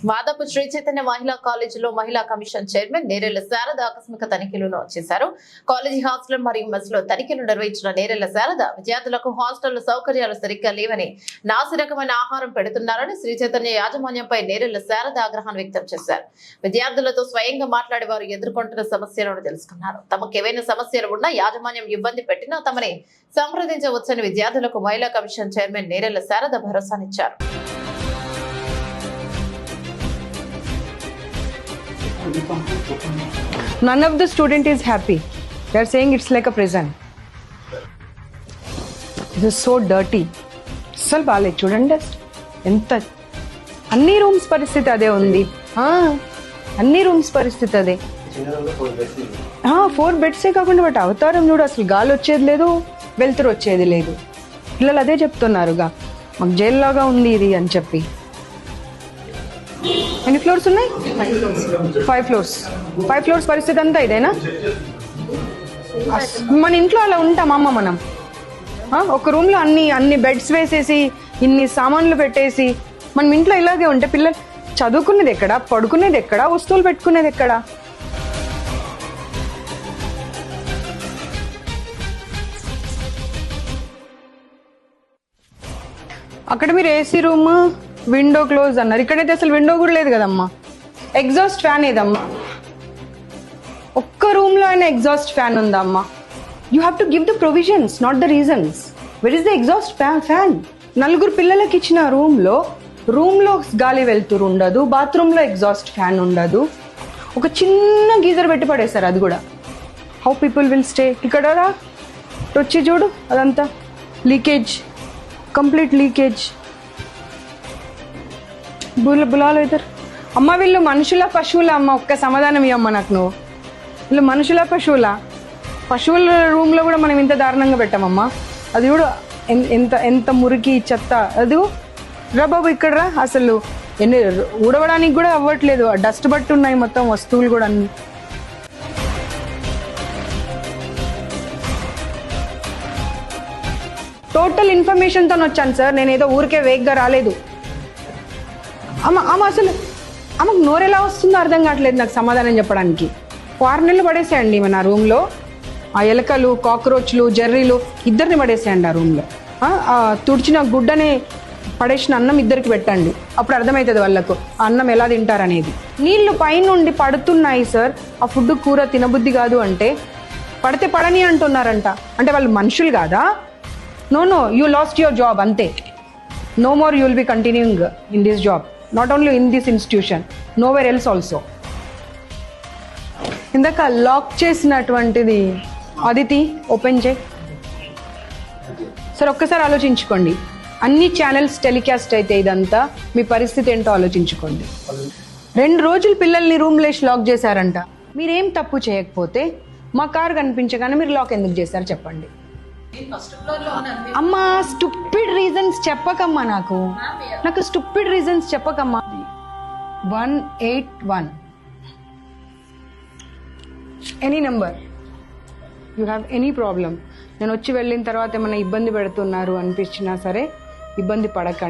మాదాపు శ్రీ చైతన్య మహిళా కాలేజీలో మహిళా కమిషన్ చైర్మన్ నేరెళ్ల శారద ఆకస్మిక తనిఖీలను చేశారు. కాలేజీ హాస్టల్ మరియు మెస్ లో తనిఖీలు నిర్వహించిన నేరెళ్ల శారద విద్యార్థులకు హాస్టల్ సౌకర్యాలు సరిగ్గా లేవని, నాసిరకమైన ఆహారం పెడుతున్నారని శ్రీ చైతన్య యాజమాన్యంపై నేరెళ్ల శారద ఆగ్రహాన్ని వ్యక్తం చేశారు. విద్యార్థులతో స్వయంగా మాట్లాడి వారు ఎదుర్కొంటున్న సమస్యలను తెలుసుకున్నారు. తమకు ఏవైనా సమస్యలు ఉన్నా యాజమాన్యం ఇబ్బంది పెట్టినా తమని సంప్రదించవచ్చని విద్యార్థులకు మహిళా కమిషన్ చైర్మన్ నేరెళ్ల శారద భరోసానిచ్చారు. None of the student is happy. They are saying it's like a prison. This is so dirty. అసలు బాగాలేదు చూడండి. ఎంత అన్ని రూమ్స్ పరిస్థితి అదే ఉంది. అన్ని రూమ్స్ పరిస్థితి అదే. 4 బెడ్సే కాకుండా వాటి అవతారం చూడు, అసలు గాలి వచ్చేది లేదు, వెలుతురు వచ్చేది లేదు. పిల్లలు అదే చెప్తున్నారుగా, మాకు జైల్లాగా ఉంది ఇది అని చెప్పి. ఎన్ని ఫ్లోర్స్ ఉన్నాయి? 5 ఫ్లోర్స్. 5 ఫ్లోర్స్ పరిస్థితి అంతా ఇదేనా? మన ఇంట్లో అలా ఉంటామమ్మ మనం. ఒక రూమ్లో అన్ని బెడ్స్ వేసేసి ఇన్ని సామాన్లు పెట్టేసి మనం ఇంట్లో ఇలాగే ఉంటే పిల్లలు చదువుకునేది ఎక్కడ, పడుకునేది ఎక్కడ, వస్తువులు పెట్టుకునేది ఎక్కడ? అక్కడ మీరు ఏసీ రూమ్, విండో క్లోజ్ అన్నారు. ఇక్కడైతే అసలు విండో కూడా లేదు కదమ్మా. ఎగ్జాస్ట్ ఫ్యాన్ ఏదమ్మా? ఒక్క రూమ్లో అయినా ఎగ్జాస్ట్ ఫ్యాన్ ఉందమ్మా. You have to give the provisions, not the reasons. Where is the exhaust fan? 4 పిల్లలకి ఇచ్చిన రూమ్లో గాలి వెళ్తురు ఉండదు, బాత్రూంలో ఎగ్జాస్ట్ ఫ్యాన్ ఉండదు. ఒక చిన్న గీజర్ పెట్టి పడేశారు, అది కూడా. How people will stay? ఇక్కడ వచ్చి చూడు, అదంతా లీకేజ్, కంప్లీట్ లీకేజ్. బులాలు అవుతారు. అమ్మ వీళ్ళు మనుషుల పశువుల? అమ్మ ఒక్క సమాధానం ఇవ్వమ్మ నాకు నువ్వు. వీళ్ళు మనుషుల పశువుల? పశువుల రూమ్లో కూడా మనం ఇంత దారుణంగా పెట్టామమ్మా. అది కూడా ఎంత మురికి చెత్త. అది రా బాబు ఇక్కడ రా. అసలు ఊడవడానికి కూడా అవ్వట్లేదు, డస్ట్ బట్టి ఉన్నాయి మొత్తం వస్తువులు కూడా అన్ని. టోటల్ ఇన్ఫర్మేషన్తో వచ్చాను సార్, నేను ఏదో ఊరికే వేగ్గా రాలేదు. అమ్మ అసలు ఆమెకు నోరు ఎలా వస్తుందో అర్థం కావట్లేదు నాకు సమాధానం చెప్పడానికి. 6 నెలలు పడేసేయండి మన రూమ్లో. ఆ ఎలకలు, కాక్రోచ్లు, జర్రీలు ఇద్దరిని పడేసేయండి ఆ రూమ్లో. తుడిచిన గుడ్డని పడేసిన అన్నం ఇద్దరికి పెట్టండి, అప్పుడు అర్థమవుతుంది వాళ్ళకు ఆ అన్నం ఎలా తింటారనేది. నీళ్లు పైనుండి పడుతున్నాయి సార్, ఆ ఫుడ్ కూర తినబుద్ధి కాదు అంటే పడితే పడని అంటున్నారంట. అంటే వాళ్ళు మనుషులు కాదా? No, you lost your job అంతే. No more you will be continuing in this job. Not only in this institution, nowhere else also. ఇందాక లాక్ చేసినటువంటిది అదితి ఓపెన్ చేయి సార్. ఒక్కసారి ఆలోచించుకోండి, అన్ని ఛానల్స్ టెలికాస్ట్ అయితే ఇదంతా మీ పరిస్థితి ఏంటో ఆలోచించుకోండి. 2 రోజులు పిల్లల్ని రూమ్లో వేసి లాక్ చేశారంట. మీరేం తప్పు చేయకపోతే మా కారు కనిపించగానే మీరు లాక్ ఎందుకు చేశారు చెప్పండి. అమ్మా స్టూపిడ్ రీజన్స్ చెప్పకమ్మా, నాకు స్టూపిడ్ రీజన్స్ చెప్పకమ్మా. 181 any number, you have any problem. నేను వచ్చి వెళ్ళిన తర్వాత ఏమైనా ఇబ్బంది పెడుతున్నారు అనిపించినా సరే ఇబ్బంది పడకండి.